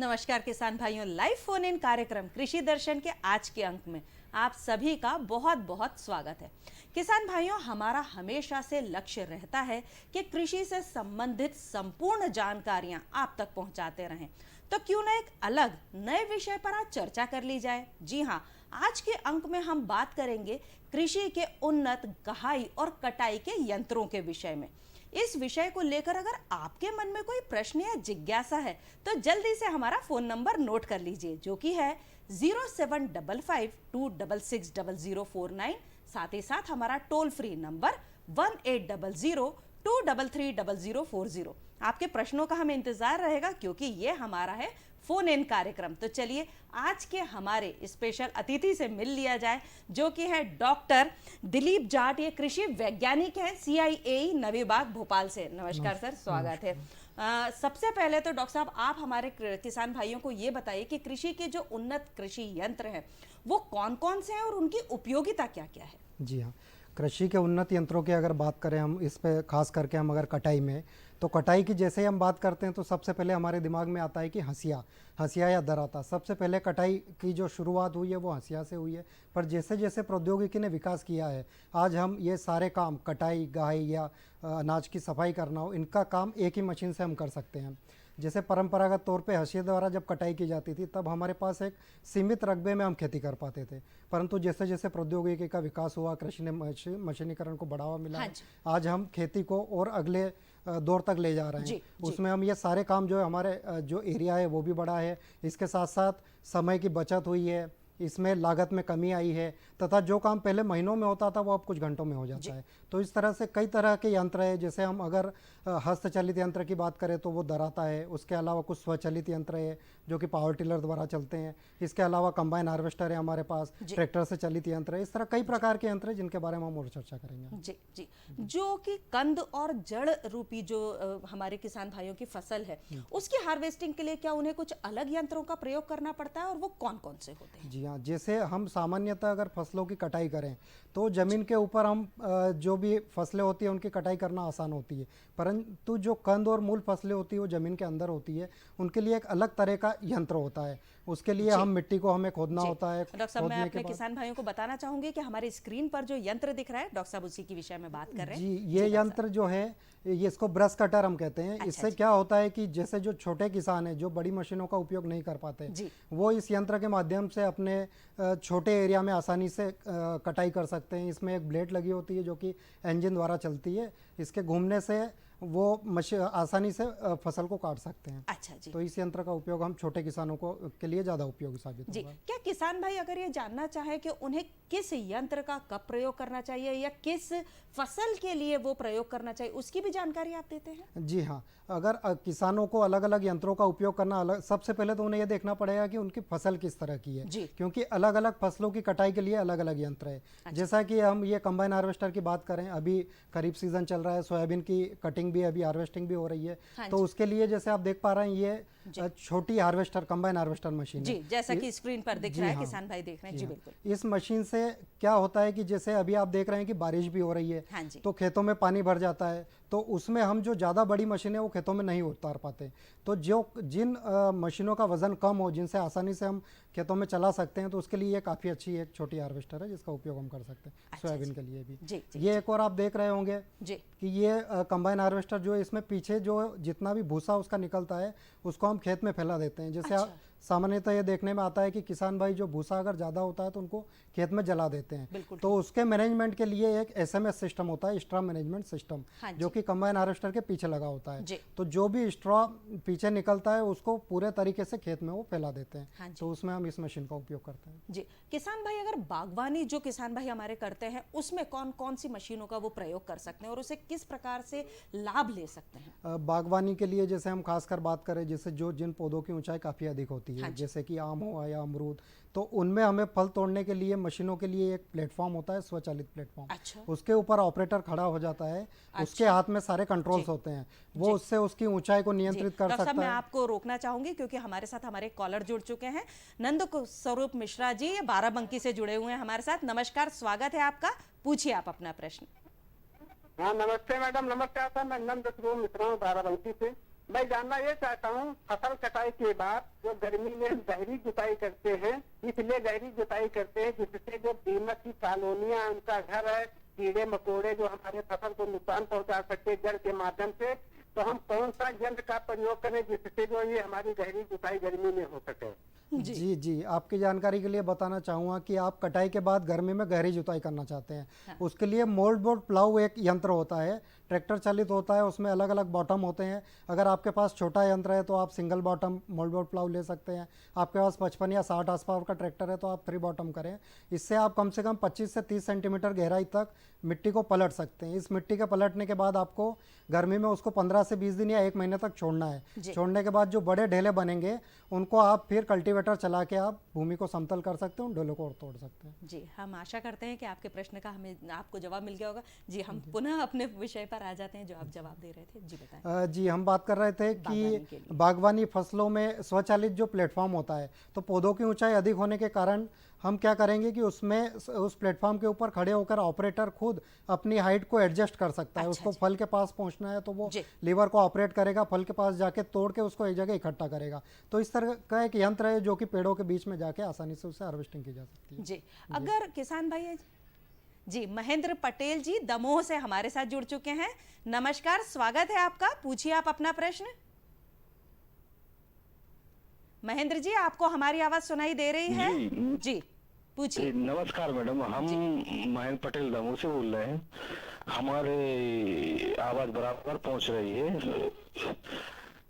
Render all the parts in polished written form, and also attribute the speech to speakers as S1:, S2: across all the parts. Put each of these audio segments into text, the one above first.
S1: नमस्कार किसान भाइयों, लाइव फोन इन कार्यक्रम कृषि दर्शन के आज के अंक में आप सभी का बहुत बहुत स्वागत है। किसान भाइयों, हमारा हमेशा से लक्ष्य रहता है कि कृषि से संबंधित संपूर्ण जानकारियां आप तक पहुंचाते रहें। तो क्यों ना एक अलग नए विषय पर आज चर्चा कर ली जाए। जी हाँ, आज के अंक में हम बात करेंगे कृषि के उन्नत गहाई और कटाई के यंत्रों के विषय में। इस विषय को लेकर अगर आपके मन में कोई प्रश्न या जिज्ञासा है तो जल्दी से हमारा फोन नंबर नोट कर लीजिए, जो कि है 0755266049। साथ ही साथ हमारा टोल फ्री नंबर 1800233040। आपके प्रश्नों का हमें इंतजार रहेगा, क्योंकि ये हमारा है फोन इन कार्यक्रम। तो चलिए आज के हमारे स्पेशल अतिथि से मिल लिया जाए, जो कि है डॉक्टर दिलीप जाट। ये कृषि वैज्ञानिक हैं, CIAE नवी बाग भोपाल से। नमस्कार सर, स्वागत है। सबसे पहले तो डॉक्टर साहब, आप हमारे किसान भाइयों को ये बताइए कि कृषि के जो उन्नत कृषि यंत्र हैं वो कौन कौन से हैं और उनकी उपयोगिता क्या क्या है।
S2: जी हाँ, कृषि के उन्नत यंत्रों की अगर बात करें हम इस पे खास करके हम अगर कटाई में, तो कटाई की जैसे ही हम बात करते हैं तो सबसे पहले हमारे दिमाग में आता है कि हंसिया या दराता। सबसे पहले कटाई की जो शुरुआत हुई है वो हंसिया से हुई है, पर जैसे जैसे प्रौद्योगिकी ने विकास किया है आज हम ये सारे काम कटाई, गहाई या अनाज की सफाई करना हो, इनका काम एक ही मशीन से हम कर सकते हैं। जैसे परंपरागत तौर पे हंसिया द्वारा जब कटाई की जाती थी तब हमारे पास एक सीमित रकबे में हम खेती कर पाते थे, परंतु जैसे जैसे प्रौद्योगिकी का विकास हुआ, कृषि ने मशीनीकरण को बढ़ावा मिला,
S1: हाँ,
S2: आज हम खेती को और अगले दौर तक ले जा रहे हैं। उसमें हम ये सारे काम जो है हमारे जो एरिया है वो भी बढ़ा है, इसके साथ साथ समय की बचत हुई है, इसमें लागत में कमी आई है, तथा जो काम पहले महीनों में होता था वो अब कुछ घंटों में हो जाता है। तो इस तरह से कई तरह के यंत्र है। जैसे हम अगर हस्तचलित यंत्र की बात करें तो वो दराता है, उसके अलावा कुछ स्वचालित यंत्र है जो कि पावर टिलर द्वारा चलते हैं, इसके अलावा कंबाइन हार्वेस्टर है हमारे पास, ट्रैक्टर से चलित यंत्र है। इस तरह कई प्रकार के यंत्र है जिनके बारे में हम और चर्चा करेंगे।
S1: जी जी, जो कि कंद और जड़ रूपी जो हमारे किसान भाइयों की फसल है उसकी हार्वेस्टिंग के लिए क्या उन्हें कुछ अलग यंत्रों का प्रयोग करना पड़ता है, और वो कौन कौन से होते हैं।
S2: जी हाँ, जैसे हम सामान्यतः अगर फसलों की कटाई करें तो ज़मीन के ऊपर हम जो भी फसलें होती है उनकी कटाई करना आसान होती है, परंतु जो कंद और मूल फसलें होती है वो ज़मीन के अंदर होती है, उनके लिए एक अलग तरह का यंत्र होता है। उसके लिए हम मिट्टी को हमें खोदना होता है।
S1: डॉक्टर साहब, मैं अपने किसान भाइयों को बताना चाहूंगी कि हमारे स्क्रीन पर जो यंत्र दिख रहा है, डॉक्टर साहब उसी के विषय में बात कर रहे हैं।
S2: जी, ये यंत्र जो है ये इसको ब्रश कटर हम कहते हैं। इससे क्या होता है कि जैसे जो छोटे किसान हैं जो बड़ी मशीनों का उपयोग नहीं कर पाते, वो इस यंत्र के माध्यम से अपने छोटे एरिया में आसानी से कटाई कर सकते हैं। इसमें एक ब्लेड लगी होती है जो कि इंजन द्वारा चलती है, इसके घूमने से वो आसानी से फसल को काट सकते हैं।
S1: अच्छा जी,
S2: तो इस यंत्र का उपयोग हम छोटे किसानों को के लिए ज़्यादा उपयोगी साबित होगा।
S1: क्या किसान भाई अगर ये जानना चाहे कि उन्हें किस यंत्र का कब प्रयोग करना चाहिए या किस फसल के लिए वो प्रयोग करना चाहिए, उसकी भी जानकारी आप देते हैं।
S2: जी हाँ, अगर किसानों को अलग अलग यंत्रों का उपयोग करना अलग, सबसे पहले तो उन्हें यह देखना पड़ेगा कि उनकी फसल किस तरह की है, क्योंकि अलग अलग फसलों की कटाई के लिए अलग अलग यंत्र है। जैसा कि हम ये कंबाइन हार्वेस्टर की बात करें, अभी खरीफ सीजन चल रहा है, सोयाबीन की कटिंग भी अभी हार्वेस्टिंग भी हो रही है, तो उसके लिए जैसे आप देख पा रहे हैं ये छोटी हार्वेस्टर, कंबाइन हार्वेस्टर मशीन
S1: जी, जैसा कि स्क्रीन पर दिख रहा है, किसान भाई देख रहे हैं। जी बिल्कुल।
S2: इस मशीन से क्या होता है कि जैसे अभी आप देख रहे हैं कि बारिश भी हो रही है, तो खेतों में पानी भर जाता है, तो उसमें हम जो ज़्यादा बड़ी मशीनें वो खेतों में नहीं उतार पाते। तो जिन मशीनों का वजन कम हो, जिनसे आसानी से हम खेतों में चला सकते हैं, तो उसके लिए ये काफ़ी अच्छी एक छोटी हार्वेस्टर है जिसका उपयोग हम कर सकते हैं। सोयाबीन के लिए भी ये एक और आप देख रहे होंगे कि ये कंबाइन हार्वेस्टर जो है, इसमें पीछे जो जितना भी भूसा उसका निकलता है उसको हम खेत में फैला देते हैं। जैसे सामान्यतः ये देखने में आता है कि किसान भाई जो भूसा अगर ज़्यादा होता है तो उनको खेत में जला देते हैं, तो उसके मैनेजमेंट के लिए एक SMS सिस्टम होता है, स्ट्रॉ मैनेजमेंट सिस्टम, जो कि कंबाइन हार्वेस्टर के पीछे लगा होता है। तो जो भी स्ट्रॉ पीछे निकलता है उसको पूरे तरीके से खेत में वो फैला देते हैं। तो उसमें हम इस मशीन का उपयोग करते हैं।
S1: जी, किसान भाई अगर बागवानी जो किसान भाई हमारे करते हैं उसमें कौन कौन सी मशीनों का वो प्रयोग कर सकते हैं और उसे किस प्रकार से लाभ ले सकते हैं।
S2: बागवानी के लिए जैसे हम खासकर बात करें, जैसे जिन पौधों की ऊंचाई काफ़ी अधिक होती है, जैसे कि आम हुआ या अमरूद, तो उनमें हमें फल तोड़ने के लिए मशीनों के लिए एक प्लेटफॉर्म होता है, स्वचालित प्लेटफॉर्म। उसके ऊपर ऑपरेटर खड़ा हो जाता है, उसके हाथ में सारे कंट्रोल्स होते हैं, वो उससे उसकी ऊंचाई को नियंत्रित कर सकता है।
S1: मैं आपको रोकना चाहूंगी क्योंकि हमारे साथ हमारे कॉलर जुड़ चुके हैं। नंद स्वरूप मिश्रा जी, ये बाराबंकी से जुड़े हुए हैं हमारे साथ। नमस्कार, स्वागत है आपका, पूछिए आप अपना प्रश्न।
S3: हाँ नमस्ते मैडम। नमस्कार सर, मैं नंद स्वरूप मिश्रा हूँ बाराबंकी से। मैं जानना ये चाहता हूँ, फसल कटाई के बाद जो गर्मी में गहरी जुताई करते हैं, इसलिए गहरी जुताई करते हैं जिससे जो दीमक की कॉलोनियां, उनका घर है, कीड़े मकोड़े जो हमारे फसल को नुकसान पहुंचा सकते हैं जड़ के माध्यम से, तो हम कौन सा यंत्र का प्रयोग करें जिससे जो ये हमारी गहरी जुताई गर्मी में हो सके?
S2: जी जी, आपकी जानकारी के लिए बताना चाहूँगा कि आप कटाई के बाद गर्मी में गहरी जुताई करना चाहते हैं।
S1: हाँ।
S2: उसके लिए मोल्ड बोर्ड प्लाऊ एक यंत्र होता है, ट्रैक्टर चालित होता है, उसमें अलग अलग बॉटम होते हैं। अगर आपके पास छोटा यंत्र है तो आप single bottom mould board plough ले सकते हैं। आपके पास 55 या 60 हार्स पावर का ट्रैक्टर है तो आप 3 बॉटम करें। इससे आप कम से कम 25 से 30 सेंटीमीटर गहराई तक मिट्टी को पलट सकते हैं। इस मिट्टी के पलटने के बाद आपको गर्मी में उसको 15 से 20 दिन या 1 महीने तक छोड़ना है। छोड़ने के बाद जो बड़े ढेले बनेंगे उनको आप फिर कल्टीवेटर चला के आप भूमि को समतल कर सकते हैं, उन ढेलों को और तोड़ सकते हैं।
S1: जी, हम आशा करते हैं कि आपके प्रश्न का हमें आपको जवाब मिल गया होगा। जी, हम पुनः अपने विषय पर आ जाते हैं जो आप जवाब दे रहे थे। जी बताएं।
S2: जी, हम बात कर रहे थे कि बागवानी फसलों में स्वचालित जो प्लेटफॉर्म होता है, तो पौधों की ऊंचाई अधिक होने के कारण हम क्या करेंगे कि उसमें उस प्लेटफॉर्म के ऊपर खड़े होकर ऑपरेटर खुद अपनी हाइट को एडजस्ट कर सकता है। उसको फल के पास पहुंचना है तो वो लीवर को ऑपरेट करेगा, फल के पास जाके तोड़ के उसको एक जगह इकट्ठा करेगा। तो इस तरह का एक यंत्र है जो कि पेड़ों के बीच में जाके आसानी से उससे हार्वेस्टिंग की जा सकती है।
S1: जी, अगर किसान भाई जी, महेंद्र पटेल जी दमोह से हमारे साथ जुड़ चुके हैं। नमस्कार, स्वागत है आपका, पूछिए आप अपना प्रश्न। महेंद्र जी, आपको हमारी आवाज सुनाई दे रही है? जी पूछिए।
S4: नमस्कार मैडम, हम महेंद्र पटेल दमोह से बोल रहे हैं। हमारे आवाज बराबर पहुंच रही है।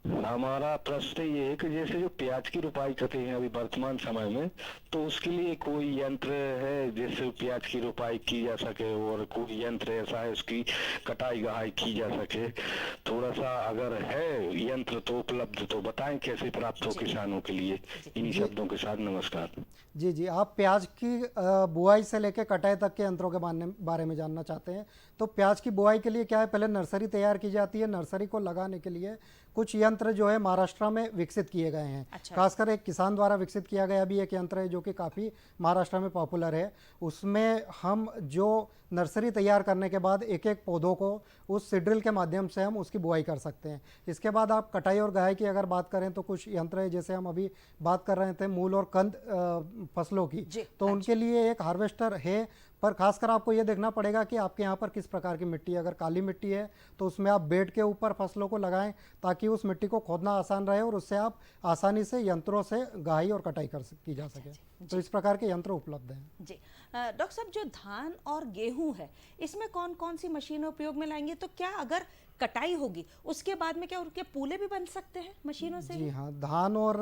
S4: हमारा प्रश्न ये है कि जैसे जो प्याज की रोपाई करते हैं अभी वर्तमान समय में, तो उसके लिए कोई यंत्र है जिससे प्याज की रोपाई की जा सके, और कोई यंत्र ऐसा है उसकी कटाई गहाई की जा सके? थोड़ा सा अगर है यंत्र तो उपलब्ध तो बताएं कैसे प्राप्त हो किसानों के लिए। इन्हीं शब्दों के साथ नमस्कार।
S2: जी जी, आप प्याज की बुआई से लेकर कटाई तक के यंत्रों के बारे में जानना चाहते हैं। तो प्याज की बुआई के लिए क्या है, पहले नर्सरी तैयार की जाती है। नर्सरी को लगाने के लिए कुछ यंत्र जो है महाराष्ट्र में विकसित किए गए हैं। खासकर एक किसान द्वारा विकसित किया गया भी एक यंत्र है जो कि काफ़ी महाराष्ट्र में पॉपुलर है। उसमें हम जो नर्सरी तैयार करने के बाद एक एक पौधों को उस सीड्रिल के माध्यम से हम उसकी बुआई कर सकते हैं। इसके बाद आप कटाई और गहाई की अगर बात करें तो कुछ यंत्र है, जैसे हम अभी बात कर रहे थे मूल और कंद फसलों की, तो उनके लिए एक हार्वेस्टर है। पर खासकर आपको ये देखना पड़ेगा कि आपके यहाँ पर किस प्रकार की मिट्टी है। अगर काली मिट्टी है तो उसमें आप बेड के ऊपर फसलों को लगाएं ताकि उस मिट्टी को खोदना आसान रहे और उससे आप आसानी से यंत्रों से गहाई और कटाई की जा सके। तो इस प्रकार के यंत्र उपलब्ध हैं।
S1: जी डॉक्टर साहब, जो धान और गेहूं है इसमें कौन कौन सी मशीनें उपयोग में लाएंगे? तो क्या अगर कटाई होगी उसके बाद में क्या उनके पूले भी बन सकते हैं मशीनों से?
S2: जी हाँ, धान और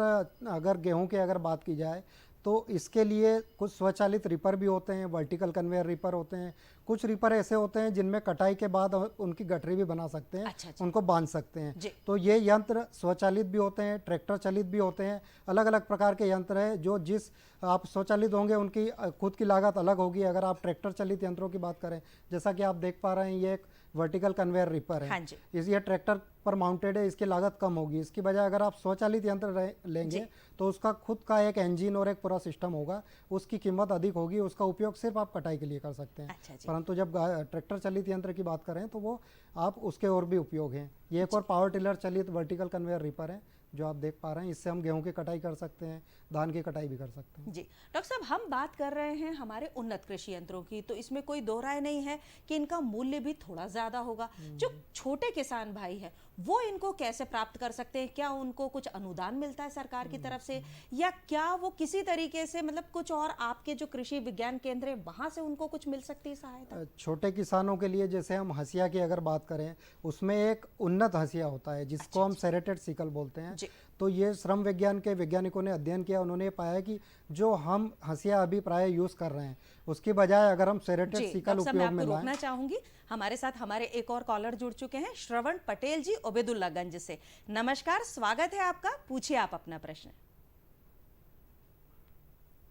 S2: अगर गेहूं की अगर बात की जाए तो इसके लिए कुछ स्वचालित रिपर भी होते हैं, वर्टिकल कन्वेयर रिपर होते हैं। कुछ रिपर ऐसे होते हैं जिनमें कटाई के बाद उनकी गठरी भी बना सकते हैं। अच्छा। उनको बांध सकते हैं। तो ये यंत्र स्वचालित भी होते हैं, ट्रैक्टर चालित भी होते हैं। अलग अलग प्रकार के यंत्र हैं जो जिस आप स्वचालित होंगे उनकी खुद की लागत अलग होगी। अगर आप ट्रैक्टर चालित यंत्रों की बात करें, जैसा कि आप देख पा रहे हैं ये एक वर्टिकल कन्वेयर रिपर है। हाँ, ये ट्रैक्टर पर माउंटेड है, इसकी लागत कम होगी। इसकी बजाय अगर आप स्वचालित यंत्र लेंगे तो उसका खुद का एक इंजन और एक पूरा सिस्टम होगा, उसकी कीमत अधिक होगी। उसका उपयोग सिर्फ आप कटाई के लिए कर सकते हैं। अच्छा, परंतु जब ट्रैक्टर चालित यंत्र की बात करें तो वो आप उसके और भी उपयोग हैं। ये एक और पावर टिलर चालित वर्टिकल कन्वेयर रिपर है जो आप देख पा रहे हैं। इससे हम गेहूं की कटाई कर सकते हैं, धान की कटाई भी कर सकते हैं।
S1: जी डॉक्टर साहब, हम बात कर रहे हैं हमारे उन्नत कृषि यंत्रों की, तो इसमें कोई दो राय नहीं है कि इनका मूल्य भी थोड़ा ज्यादा होगा। जो छोटे किसान भाई हैं वो इनको कैसे प्राप्त कर सकते हैं? क्या उनको कुछ अनुदान मिलता है सरकार की तरफ से, या क्या वो किसी तरीके से मतलब कुछ और आपके जो कृषि विज्ञान केंद्र है वहां से उनको कुछ मिल सकती है सहायता? छोटे
S2: किसानों के लिए जैसे हम हंसिया की अगर बात करें, उसमें एक उन्नत हंसिया होता है जिसको हम सेरेटेड सिकल बोलते हैं। तो ये श्रम विज्ञान के वैज्ञानिकों ने अध्ययन किया। उन्होंने पाया कि जो हम हंसिया अभी प्राय यूज कर रहे हैं उसकी बजाय अगर हम सेरेटेड सिकल उपयोग में लाएं।
S1: रोकना चाहूंगी, हमारे साथ हमारे एक और कॉलर जुड़ चुके हैं, श्रवण पटेल जी ओबेदुल्लागंज से। नमस्कार, स्वागत है आपका, पूछिए आप अपना प्रश्न।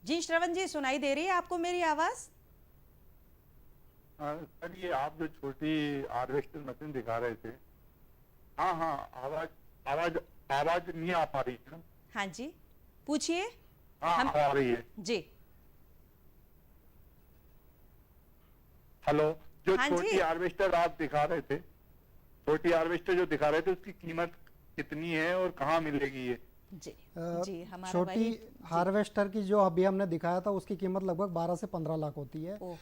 S1: जी श्रवण जी, सुनाई दे रही है आपको मेरी आवाज?
S5: सर, ये आप जो छोटी हार्वेस्टर मशीन दिखा रहे थे, हाँ हाँ, आवाज नहीं आ पा रही है।
S1: हाँ जी, पूछिए।
S5: हाँ, आ रही है
S1: जी।
S5: हेलो, जो छोटी हार्वेस्टर आप दिखा रहे थे, छोटी हार्वेस्टर जो दिखा रहे थे उसकी कीमत कितनी है और कहाँ मिलेगी ये?
S1: जी जी, हमारा
S2: छोटी
S1: वही
S2: हार्वेस्टर की जो अभी हमने दिखाया था उसकी कीमत लगभग 12 से 15 लाख होती है।
S1: ओहो।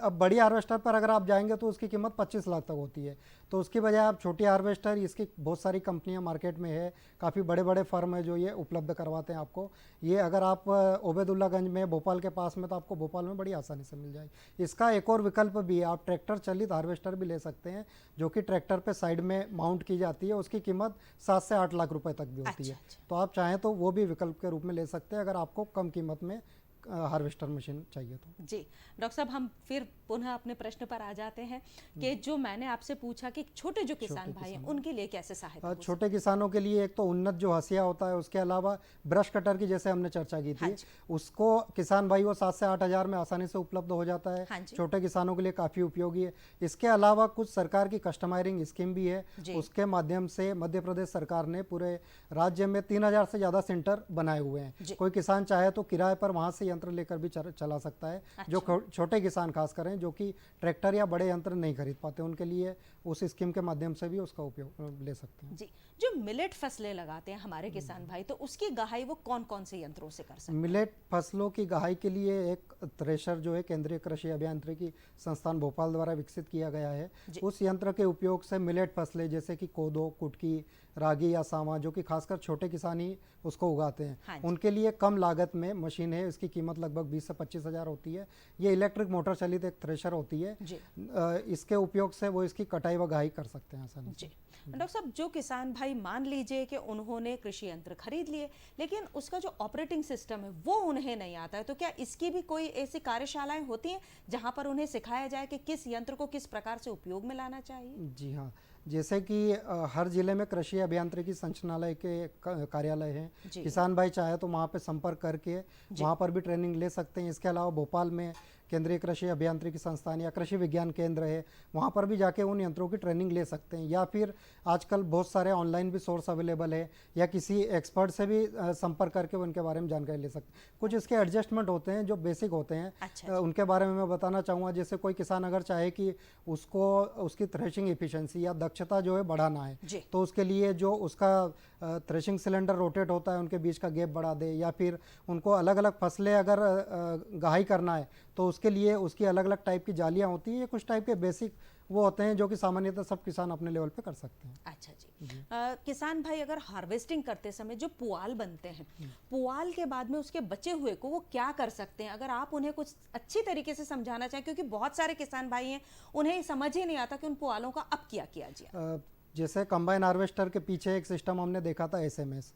S2: अब बड़ी हार्वेस्टर पर अगर आप जाएंगे तो उसकी कीमत 25 लाख तक होती है। तो उसकी बजाय आप छोटी हार्वेस्टर, इसकी बहुत सारी कंपनियां मार्केट में है, काफ़ी बड़े बड़े फर्म है जो ये उपलब्ध करवाते हैं आपको। ये अगर आप ओबेदुल्लागंज में, भोपाल के पास में, तो आपको भोपाल में बड़ी आसानी से मिल जाएगी। इसका एक और विकल्प भी है, आप ट्रैक्टर चलित हार्वेस्टर भी ले सकते हैं, जो कि ट्रैक्टर पे साइड में माउंट की जाती है। उसकी कीमत 7 से 8 लाख रुपए तक भी होती है। तो आप चाहें तो वो भी विकल्प के रूप में ले सकते हैं अगर आपको कम कीमत में हार्वेस्टर मशीन चाहिए तो।
S1: जी डॉक्टर साहब, हम फिर पुनः अपने प्रश्न पर आ जाते हैं कि जो मैंने आपसे पूछा कि छोटे जो किसान भाई हैं उनके लिए कैसे सहायता हो
S2: छोटे किसानों के लिए एक तो उन्नत जो हसिया होता है, उसके अलावा ब्रश कटर की जैसे हमने चर्चा की थी, उसको किसान भाई वो 7 से 8 हज़ार में आसानी से उपलब्ध हो जाता है। छोटे किसानों के लिए काफ़ी उपयोगी है। इसके अलावा कुछ सरकार की कस्टमाइजिंग स्कीम भी है, उसके माध्यम से मध्य प्रदेश सरकार ने पूरे राज्य में 3000 से ज़्यादा सेंटर बनाए हुए हैं। कोई किसान चाहे तो किराए पर वहाँ से यंत्र लेकर भी चला सकता है। जो छोटे किसान खास करें जो कि ट्रैक्टर या बड़े यंत्र नहीं खरीद पाते, उनके लिए उस स्कीम के माध्यम से भी उसका उपयोग ले सकते हैं।
S1: जी, जो मिलेट फसलें लगाते हैं हमारे किसान भाई, तो उसकी गहाई वो कौन कौन से यंत्रों से कर सकते हैं?
S2: मिलेट फसलों की गहाई के लिए एक थ्रेशर जो है केंद्रीय कृषि अभियांत्रिकी संस्थान भोपाल द्वारा विकसित किया गया है। उस यंत्र के उपयोग से मिलेट फसलें जैसे कि कोदो, कुटकी, रागी या सावा, जो कि खासकर छोटे किसान ही उसको उगाते हैं, उनके लिए कम लागत में मशीन है। इसकी कीमत लगभग 20 से 25 हज़ार होती है। ये इलेक्ट्रिक मोटर चलित एक थ्रेशर होती है। इसके उपयोग से वो इसकी कटाई व गहाई कर सकते हैं आसानी से।
S1: डॉक्टर साहब, जो किसान भाई मान लीजिए कि उन्होंने कृषि यंत्र खरीद लिए, लेकिन उसका जो ऑपरेटिंग सिस्टम है वो उन्हें नहीं आता है, तो क्या इसकी भी कोई ऐसी कार्यशालाएं होती हैं जहां पर उन्हें सिखाया जाए कि किस यंत्र को किस प्रकार से उपयोग में लाना चाहिए?
S2: जी हाँ, जैसे कि हर जिले में कृषि अभियांत्रिकी संचालनालय के कार्यालय हैं। किसान भाई चाहे तो वहाँ पे संपर्क करके वहाँ पर भी ट्रेनिंग ले सकते हैं। इसके अलावा भोपाल में केंद्रीय कृषि अभियांत्रिकी संस्थान या कृषि विज्ञान केंद्र है, वहाँ पर भी जाके उन यंत्रों की ट्रेनिंग ले सकते हैं। या फिर आजकल बहुत सारे ऑनलाइन भी सोर्स अवेलेबल है, या किसी एक्सपर्ट से भी संपर्क करके उनके बारे में जानकारी ले सकते हैं। कुछ इसके एडजस्टमेंट होते हैं जो बेसिक होते हैं। उनके बारे में मैं बताना चाहूँगा। जैसे कोई किसान अगर चाहे कि उसको उसकी थ्रेशिंग इफिशिएंसी या दक्षता जो है बढ़ाना है, तो उसके लिए जो उसका थ्रेशिंग सिलेंडर रोटेट होता है उनके बीच का गैप बढ़ा दे, या फिर उनको अलग अलग फसलें अगर गहाई करना है तो उसके लिए उसकी अलग अलग टाइप की जालियाँ होती हैं। ये कुछ टाइप के बेसिक वो होते हैं जो कि सामान्यतः सब किसान अपने लेवल पे कर सकते हैं।
S1: अच्छा जी, किसान भाई अगर हार्वेस्टिंग करते समय जो पुआल बनते हैं, पुआल के बाद में उसके बचे हुए को वो क्या कर सकते हैं, अगर आप उन्हें कुछ अच्छी तरीके से समझाना चाहें, क्योंकि बहुत सारे किसान भाई हैं उन्हें समझ ही नहीं आता कि उन पुआलों का अब क्या किया जाए।
S2: जैसे कंबाइन हार्वेस्टर के पीछे एक सिस्टम हमने देखा था, SMS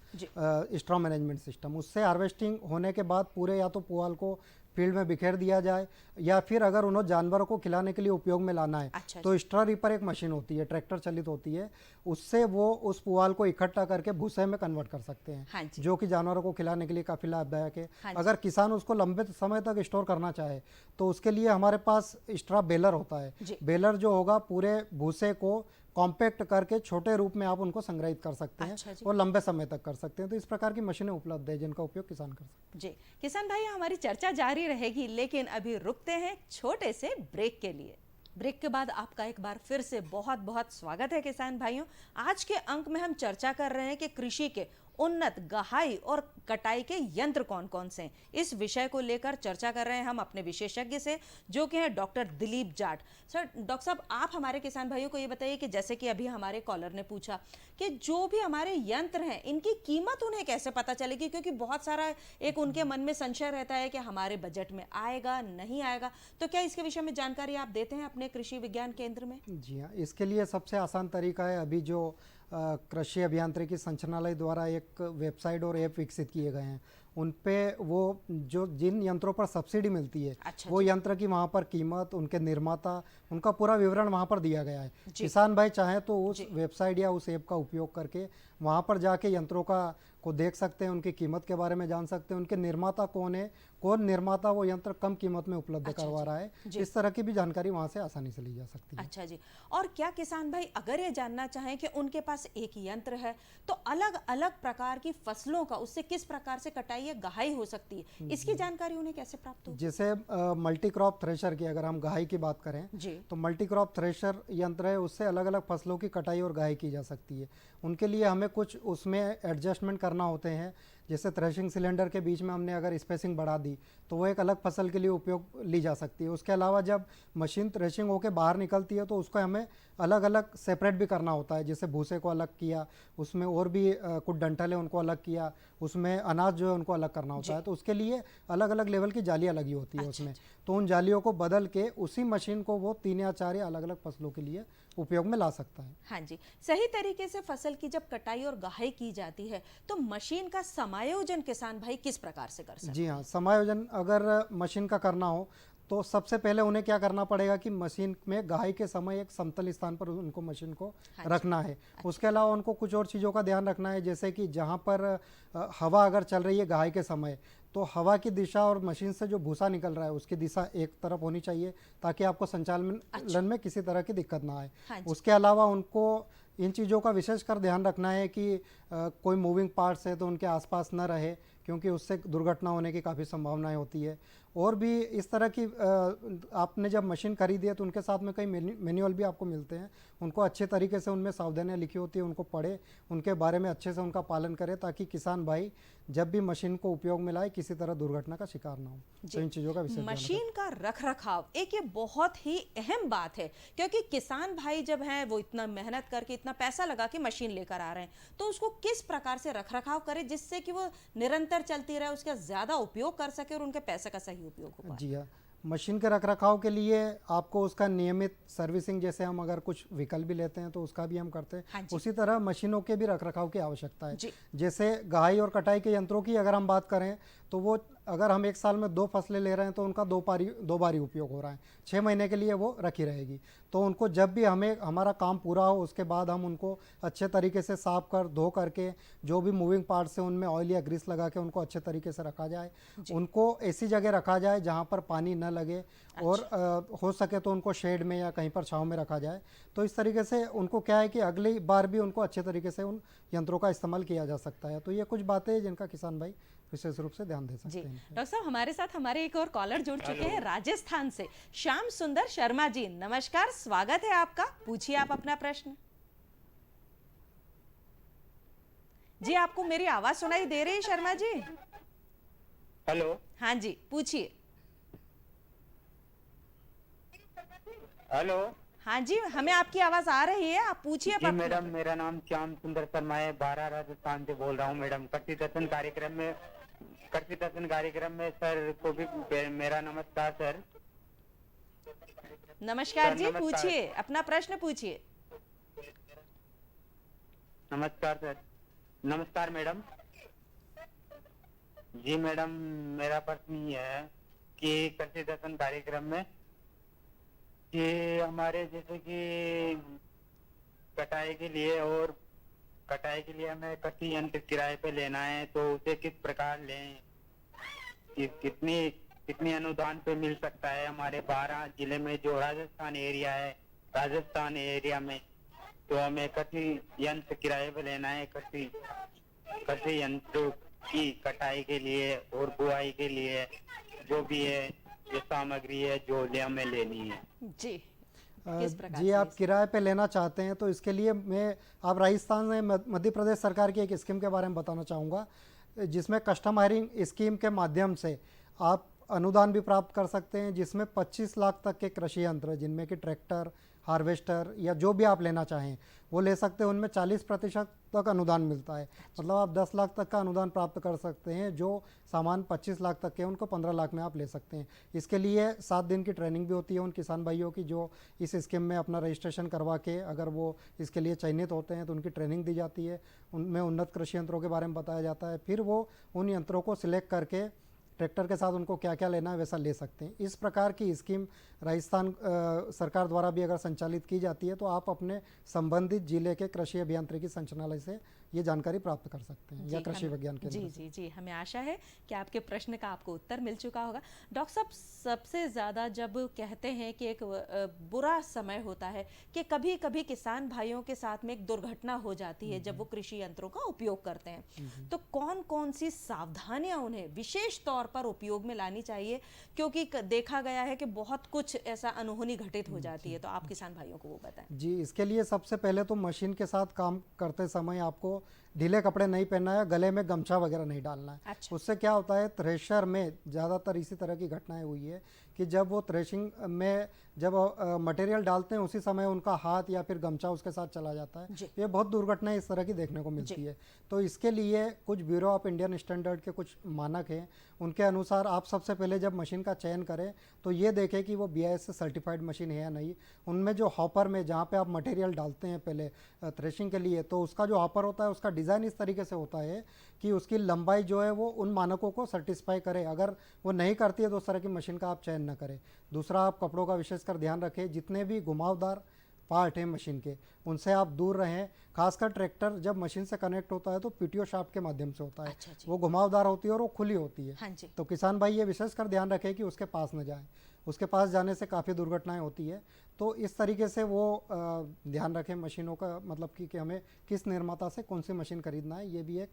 S2: स्ट्रॉ मैनेजमेंट सिस्टम। उससे हार्वेस्टिंग होने के बाद पूरे या तो पुआल को फील्ड में बिखेर दिया जाए, या फिर अगर उन्हें जानवरों को खिलाने के लिए उपयोग में लाना है तो स्ट्रॉ रीपर एक मशीन होती है, ट्रैक्टर चलित होती है। उससे वो उस पुआल को इकट्ठा करके भूसे में कन्वर्ट कर सकते हैं, जो कि जानवरों को खिलाने के लिए काफ़ी लाभदायक है। अगर किसान उसको लंबे समय तक स्टोर करना चाहे तो उसके लिए हमारे पास स्ट्रॉ बेलर होता है। बेलर जो होगा पूरे भूसे को कॉम्पैक्ट करके छोटे रूप में आप उनको संग्रहित कर सकते हैं और लंबे समय तक कर सकते हैं। तो इस प्रकार की मशीनें उपलब्ध है जिनका उपयोग किसान कर सकते हैं।
S1: जी किसान भाई, हमारी चर्चा जारी रहेगी, लेकिन अभी रुकते हैं छोटे से ब्रेक के लिए। ब्रेक के बाद आपका एक बार फिर से बहुत बहुत स्वागत है किसान भाइयों। आज के अंक में हम चर्चा कर रहे हैं कि कृषि के उन्नत गहाई और कटाई के यंत्र कौन कौन से हैं। इस विषय को लेकर चर्चा कर रहे हैं हम अपने विशेषज्ञ से, जो कि हैं doctor Dilip Jat. Sir, doctor साहब, आप हमारे किसान भाइयों को ये बताइए कि जैसे कि अभी हमारे कॉलर ने पूछा कि जो भी हमारे यंत्र हैं इनकी कीमत उन्हें कैसे पता चलेगी, क्योंकि बहुत सारा एक उनके मन में संशय रहता है कि हमारे बजट में आएगा नहीं आएगा। तो क्या इसके विषय में जानकारी आप देते हैं अपने कृषि विज्ञान केंद्र में?
S2: जी हाँ, इसके लिए सबसे आसान तरीका है, अभी जो कृषि अभियांत्रिकी संचालनालय द्वारा एक वेबसाइट और ऐप विकसित किए गए हैं, उन पे वो जो जिन यंत्रों पर सब्सिडी मिलती है वो यंत्र की वहाँ पर कीमत, उनके निर्माता, उनका पूरा विवरण वहाँ पर दिया गया है। किसान भाई चाहें तो उस वेबसाइट या उस ऐप का उपयोग करके वहाँ पर जाके यंत्रों को देख सकते हैं, उनकी कीमत के बारे में जान सकते हैं, उनके निर्माता कौन है, कौन निर्माता वो यंत्र कम कीमत में उपलब्ध करवा रहा है। इस तरह की भी जानकारी वहाँ से आसानी से ली जा सकती है।
S1: अच्छा जी, और क्या किसान भाई अगर ये जानना चाहें कि उनके पास एक यंत्र है तो अलग अलग प्रकार की फसलों का उससे किस प्रकार से कटाई या गहाई हो सकती है, इसकी जानकारी उन्हें कैसे प्राप्त हो?
S2: जैसे मल्टी क्रॉप थ्रेशर की अगर हम गहाई की बात करें
S1: जी।
S2: तो मल्टी क्रॉप थ्रेशर यंत्र है, उससे अलग अलग फसलों की कटाई और गहाई की जा सकती है। उनके लिए हमें कुछ उसमें एडजस्टमेंट करना होते हैं। जैसे थ्रेशिंग सिलेंडर के बीच में हमने अगर स्पेसिंग बढ़ा दी तो वो एक अलग फसल के लिए उपयोग ली जा सकती है। उसके अलावा जब मशीन थ्रेशिंग होकर बाहर निकलती है तो उसको हमें अलग अलग सेपरेट भी करना होता है। जैसे भूसे को अलग किया, उसमें और भी कुछ डंठल है उनको अलग किया, उसमें अनाज जो है उनको अलग करना होता है। तो उसके लिए अलग अलग लेवल की जालियाँ लगी होती है उसमें। तो उन जालियों को बदल के उसी मशीन को वो 3 या 4 या अलग अलग फसलों के लिए उपयोग में ला सकता है।
S1: हाँ जी, सही तरीके से फसल की जब कटाई और गहाई की जाती है तो मशीन का समायोजन किसान भाई किस प्रकार से कर सकते हैं?
S2: जी हाँ, समायोजन अगर मशीन का करना हो तो सबसे पहले उन्हें क्या करना पड़ेगा कि मशीन में गहाई के समय एक समतल स्थान पर उनको मशीन को रखना है। उसके अलावा उनको कुछ और चीज़ों का ध्यान रखना है, जैसे कि जहाँ पर हवा अगर चल रही है गहाई के समय तो हवा की दिशा और मशीन से जो भूसा निकल रहा है उसकी दिशा एक तरफ होनी चाहिए ताकि आपको संचालन में किसी तरह की दिक्कत ना आए। उसके अलावा उनको इन चीज़ों का विशेष कर ध्यान रखना है कि कोई मूविंग पार्ट्स है तो उनके आसपास न रहे, क्योंकि उससे दुर्घटना होने की काफ़ी संभावनाएं होती है। और भी इस तरह की आपने जब मशीन खरीदी है तो उनके साथ में कई मैनुअल भी आपको मिलते हैं, उनको अच्छे तरीके से उनमें सावधानियां लिखी होती है, उनको पढ़े, उनके बारे में अच्छे से उनका पालन करें ताकि किसान भाई जब भी मशीन को उपयोग में लाए किसी तरह दुर्घटना का शिकार ना हो। तो इन चीज़ों का विशेष
S1: मशीन का रख रखाव एक ये बहुत ही अहम बात है, क्योंकि किसान भाई जब हैं वो इतना मेहनत करके इतना पैसा लगा के मशीन लेकर आ रहे हैं तो उसको किस प्रकार से रख रखाव करें जिससे कि वो निरंतर चलती रहे, उसका ज्यादा उपयोग कर सके और उनके पैसे का सही उपयोग हो पाए।
S2: जी हाँ, मशीन के रखरखाव के लिए आपको उसका नियमित सर्विसिंग, जैसे हम अगर कुछ व्हीकल भी लेते हैं तो उसका भी हम करते हैं।
S1: हाँ,
S2: उसी तरह मशीनों के भी रखरखाव की आवश्यकता है। जैसे गहाई और कटाई के यंत्रों की अगर हम बात करें तो वो अगर हम एक साल में 2 फसलें ले रहे हैं तो उनका 2 बारी उपयोग हो रहा है, 6 महीने के लिए वो रखी रहेगी। तो उनको जब भी हमारा काम पूरा हो उसके बाद हम उनको अच्छे तरीके से साफ कर धो करके जो भी मूविंग पार्ट्स हैं उनमें ऑयल या ग्रीस लगा के उनको अच्छे तरीके से रखा जाए। उनको ऐसी जगह रखा जाए जहाँ पर पानी न लगे और हो सके तो उनको शेड में या कहीं पर छाँव में रखा जाए। तो इस तरीके से उनको क्या है कि अगली बार भी उनको अच्छे तरीके से उन यंत्रों का इस्तेमाल किया जा सकता है। तो ये कुछ बातें हैं जिनका किसान भाई विशेष रूप से ध्यान दे सकते हैं।
S1: डॉक्टर साहब, हमारे साथ हमारे एक और कॉलर जुड़ चुके हैं राजस्थान से, श्याम सुंदर शर्मा जी। नमस्कार, स्वागत है आपका, पूछिए आप अपना प्रश्न। जी, आपको मेरी आवाज सुनाई दे रही है शर्मा जी?
S3: हेलो।
S1: हाँ जी, पूछिए।
S3: हेलो।
S1: हाँ जी, हमें आपकी आवाज आ रही है, आप पूछिए।
S3: जी मैडम, मेरा नाम श्याम सुंदर शर्मा है, 12 राजस्थान से बोल रहा हूँ मैडम। कृषि दर्शन कार्यक्रम में सर को भी मेरा नमस्कार सर।
S1: नमस्कार जी, पूछिए अपना प्रश्न पूछिए।
S3: नमस्कार सर। नमस्कार मैडम। जी मैडम, मेरा प्रश्न ये है कि कृषि दर्शन कार्यक्रम में कि हमारे जैसे कि कटाई के लिए हमें कृषि यंत्र किराए पे लेना है तो उसे किस प्रकार लें, कितनी अनुदान पे मिल सकता है? हमारे 12 जिले में जो राजस्थान एरिया में तो हमें कृषि यंत्र किराए पे लेना है, कृषि यंत्र की कटाई के लिए और बुआई के लिए जो भी है जो सामग्री है जो हमें लेनी है।
S1: जी, किस प्रकार
S2: जी, आप किराए पे लेना चाहते हैं तो इसके लिए आप राजस्थान में मध्य प्रदेश सरकार की एक स्कीम के बारे में बताना चाहूँगा, जिसमें कस्टम हायरिंग स्कीम के माध्यम से आप अनुदान भी प्राप्त कर सकते हैं, जिसमें 25 लाख तक के कृषि यंत्र जिनमें कि ट्रैक्टर, हार्वेस्टर या जो भी आप लेना चाहें वो ले सकते हैं। उनमें 40% तक अनुदान मिलता है, मतलब आप 10 लाख तक का अनुदान प्राप्त कर सकते हैं। जो सामान 25 लाख तक के उनको 15 लाख में आप ले सकते हैं। इसके लिए 7 दिन की ट्रेनिंग भी होती है उन किसान भाइयों की जो इस स्कीम में अपना रजिस्ट्रेशन करवा के अगर वो इसके लिए चयनित होते हैं तो उनकी ट्रेनिंग दी जाती है। उनमें उन्नत कृषि यंत्रों के बारे में बताया जाता है, फिर वो उन यंत्रों को सिलेक्ट करके ट्रैक्टर के साथ उनको क्या क्या लेना है वैसा ले सकते हैं। इस प्रकार की स्कीम राजस्थान सरकार द्वारा भी अगर संचालित की जाती है तो आप अपने संबंधित जिले के कृषि अभियांत्रिकी संचालनालय से ये जानकारी प्राप्त कर सकते हैं या कृषि विज्ञान केंद्र
S1: जी
S2: से।
S1: जी जी, हमें आशा है कि आपके प्रश्न का आपको उत्तर मिल चुका होगा। डॉक्टर साहब, सबसे ज़्यादा जब कहते हैं कि एक बुरा समय होता है कि कभी कभी किसान भाइयों के साथ में एक दुर्घटना हो जाती है जब वो कृषि यंत्रों का उपयोग करते हैं, तो कौन कौन सी सावधानियां उन्हें विशेष तौर पर उपयोग में लानी चाहिए? क्योंकि देखा गया है कि बहुत कुछ ऐसा अनहोनी घटित हो जाती है, तो आप किसान भाइयों को वो बताएं।
S2: जी, इसके लिए सबसे पहले तो मशीन के साथ काम करते समय आपको ढीले कपड़े नहीं पहनना है, गले में गमछा वगैरह नहीं डालना है।
S1: अच्छा।
S2: उससे क्या होता है, थ्रेशर में ज़्यादातर इसी तरह की घटनाएं हुई है कि जब वो थ्रेशिंग में जब मटेरियल डालते हैं उसी समय उनका हाथ या फिर गमछा उसके साथ चला जाता है। ये बहुत दुर्घटनाएं इस तरह की देखने को मिलती है। तो इसके लिए कुछ ब्यूरो ऑफ इंडियन स्टैंडर्ड के कुछ मानक हैं, उनके अनुसार आप सबसे पहले जब मशीन का चयन करें तो ये देखें कि वो BIS से सर्टिफाइड मशीन है या नहीं। उनमें जो हॉपर में जहाँ पे आप मटेरियल डालते हैं पहले थ्रेशिंग के लिए, तो उसका जो हॉपर होता है उसका डिज़ाइन इस तरीके से होता है कि उसकी लंबाई जो है वो उन मानकों को सेटिस्फाई करे। अगर वो नहीं करती है तो उस तरह की मशीन का आप चयन न करें। दूसरा, आप कपड़ों का विशेषकर ध्यान रखें, जितने भी घुमावदार पार्ट हैं मशीन के उनसे आप दूर रहें। खासकर ट्रैक्टर जब मशीन से कनेक्ट होता है तो PTO शाफ्ट के माध्यम से होता है।
S1: अच्छा जी।
S2: वो घुमावदार होती है और वो खुली होती है।
S1: हाँ जी।
S2: तो किसान भाई ये विशेषकर ध्यान रखें कि उसके पास न जाएं। उसके पास जाने से काफ़ी दुर्घटनाएं होती है। तो इस तरीके से वो ध्यान रखें मशीनों का, मतलब कि हमें किस निर्माता से कौन सी मशीन खरीदना है, ये भी एक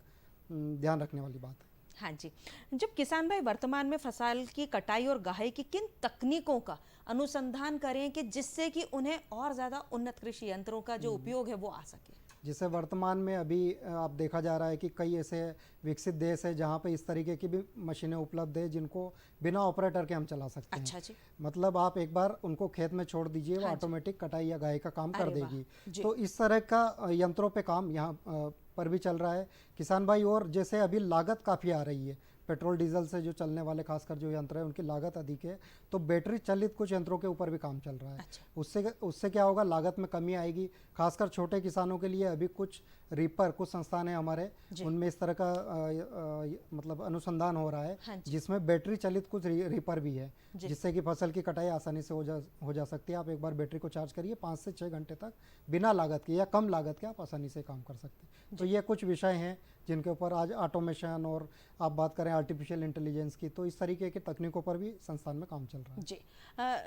S2: ध्यान रखने वाली बात है।
S1: हाँ जी। जब किसान भाई वर्तमान में फसल की कटाई और गाहे की किन तकनीकों का अनुसंधान करें कि जिससे कि उन्हें और ज़्यादा उन्नत कृषि यंत्रों का जो उपयोग है वो आ सके?
S2: जिसे वर्तमान में अभी आप देखा जा रहा है कि कई ऐसे विकसित देश है जहाँ पे इस तरीके की भी मशीनें उपलब्ध है जिनको बिना ऑपरेटर के हम चला सकते हैं।
S1: अच्छा जी।
S2: मतलब आप एक बार उनको खेत में छोड़ दीजिए, वो
S1: हाँ
S2: ऑटोमेटिक कटाई या गाय का काम कर
S1: अरे वाह,
S2: देगी।
S1: जी।
S2: तो इस तरह का यंत्रों पे काम यहाँ पर भी चल रहा है किसान भाई। और जैसे अभी लागत काफ़ी आ रही है, पेट्रोल डीजल से जो चलने वाले खासकर जो यंत्र है उनकी लागत अधिक है, तो बैटरी चलित कुछ यंत्रों के ऊपर भी काम चल रहा है।
S1: अच्छा।
S2: उससे क्या होगा, लागत में कमी आएगी। खासकर छोटे किसानों के लिए अभी कुछ रीपर, कुछ संस्थान है हमारे, उनमें इस तरह का मतलब अनुसंधान हो रहा है।
S1: हाँ जी।
S2: जिसमें बैटरी चलित कुछ रीपर भी है, जिससे कि फसल की कटाई आसानी से हो जा सकती है। आप एक बार बैटरी को चार्ज करिए, 5 से 6 घंटे तक बिना लागत के या कम लागत के आप आसानी से काम कर सकते हैं। तो ये कुछ विषय हैं जिनके ऊपर आज ऑटोमेशन और आप बात करें आर्टिफिशियल इंटेलिजेंस की, तो इस तरीके की तकनीकों पर भी संस्थान में काम चल रहा है।
S1: जी।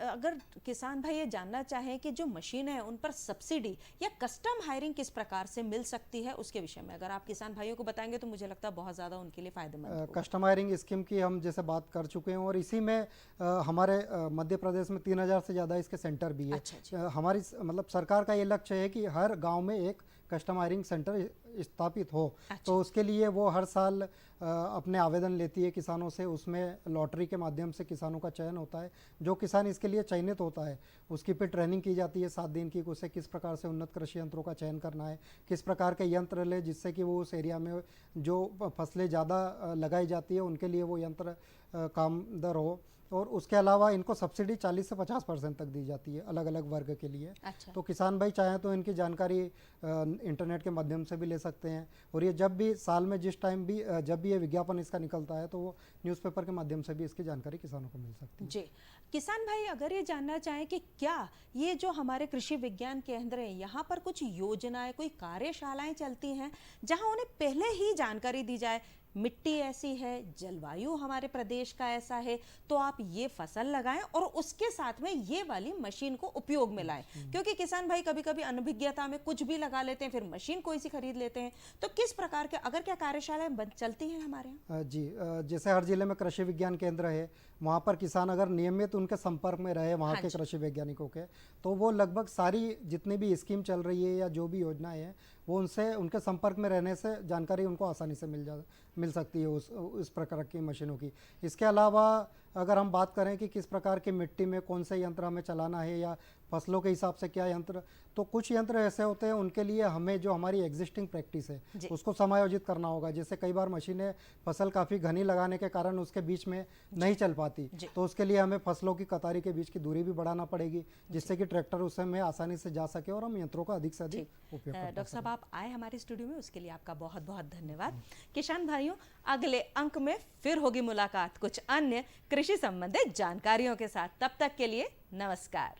S1: अगर किसान भाई ये जानना चाहें कि जो मशीन है उन पर सब्सिडी या कस्टम हायरिंग किस प्रकार से मिल सकती है, उसके विषय में अगर आप किसान भाइयों को बताएंगे तो मुझे लगता है बहुत ज़्यादा उनके लिए फायदेमंद होगा।
S2: कस्टम हायरिंग स्कीम की हम जैसे बात कर चुके हैं और इसी में हमारे मध्य प्रदेश में 3000 से ज़्यादा इसके सेंटर भी है।
S1: अच्छा।
S2: हमारी मतलब सरकार का ये लक्ष्य है कि हर गांव में एक कस्टम हायरिंग सेंटर स्थापित हो।
S1: अच्छा।
S2: तो उसके लिए वो हर साल अपने आवेदन लेती है किसानों से, उसमें लॉटरी के माध्यम से किसानों का चयन होता है। जो किसान इसके लिए चयनित होता है उसकी फिर ट्रेनिंग की जाती है 7 दिन की, उसे किस प्रकार से उन्नत कृषि यंत्रों का चयन करना है, किस प्रकार के यंत्र ले जिससे कि वो उस एरिया में जो फसलें ज़्यादा लगाई जाती है उनके लिए वो यंत्र कामदर हो। और उसके अलावा इनको सब्सिडी 40 से 50% तक दी जाती है अलग अलग वर्ग के लिए।
S1: अच्छा।
S2: तो किसान भाई चाहें तो इनकी जानकारी इंटरनेट के माध्यम से भी ले सकते हैं। और ये जब भी साल में जिस टाइम भी जब भी ये विज्ञापन इसका निकलता है तो वो न्यूज़पेपर के माध्यम से भी इसकी जानकारी किसानों को मिल सकती है।
S1: जी। किसान भाई अगर ये जानना चाहें कि क्या ये जो हमारे कृषि विज्ञान केंद्र हैं यहाँ पर कुछ योजनाएं, कोई कार्यशालाएं चलती हैं जहां उन्हें पहले ही जानकारी दी जाए, मिट्टी ऐसी है, जलवायु हमारे प्रदेश का ऐसा है, तो आप ये फसल लगाएं और उसके साथ में ये वाली मशीन को उपयोग में लाएं? क्योंकि किसान भाई कभी कभी अनभिज्ञता में कुछ भी लगा लेते हैं, फिर मशीन कोई सी खरीद लेते हैं। तो किस प्रकार के अगर क्या कार्यशालाएं चलती हैं हमारे यहाँ?
S2: जी, जैसे हर जिले में कृषि विज्ञान केंद्र है, वहाँ पर किसान अगर नियमित उनके संपर्क में रहे वहाँ के कृषि वैज्ञानिकों के, तो वो लगभग सारी जितनी भी स्कीम चल रही है या जो भी योजनाएं हैं वो उनके संपर्क में रहने से जानकारी उनको आसानी से मिल सकती है उस प्रकार की मशीनों की। इसके अलावा अगर हम बात करें कि किस प्रकार की मिट्टी में कौन से यंत्र हमें चलाना है या फसलों के हिसाब से क्या यंत्र, तो कुछ यंत्र ऐसे होते हैं उनके लिए हमें जो हमारी एग्जिस्टिंग प्रैक्टिस है उसको समायोजित करना होगा। जैसे कई बार मशीनें फसल काफ़ी घनी लगाने के कारण उसके बीच में नहीं चल पाती, तो उसके लिए हमें फसलों की कतारी के बीच की दूरी भी बढ़ाना पड़ेगी, जिससे कि ट्रैक्टर उस में आसानी से जा सके और हम यंत्रों का अधिक से अधिक उपयोग कर
S1: डॉक्टर साहब, आप आए हमारे स्टूडियो में, उसके लिए आपका बहुत बहुत धन्यवाद। किसान भाइयों, अगले अंक में फिर होगी मुलाकात कुछ अन्य कृषि संबंधित जानकारियों के साथ। तब तक के लिए नमस्कार।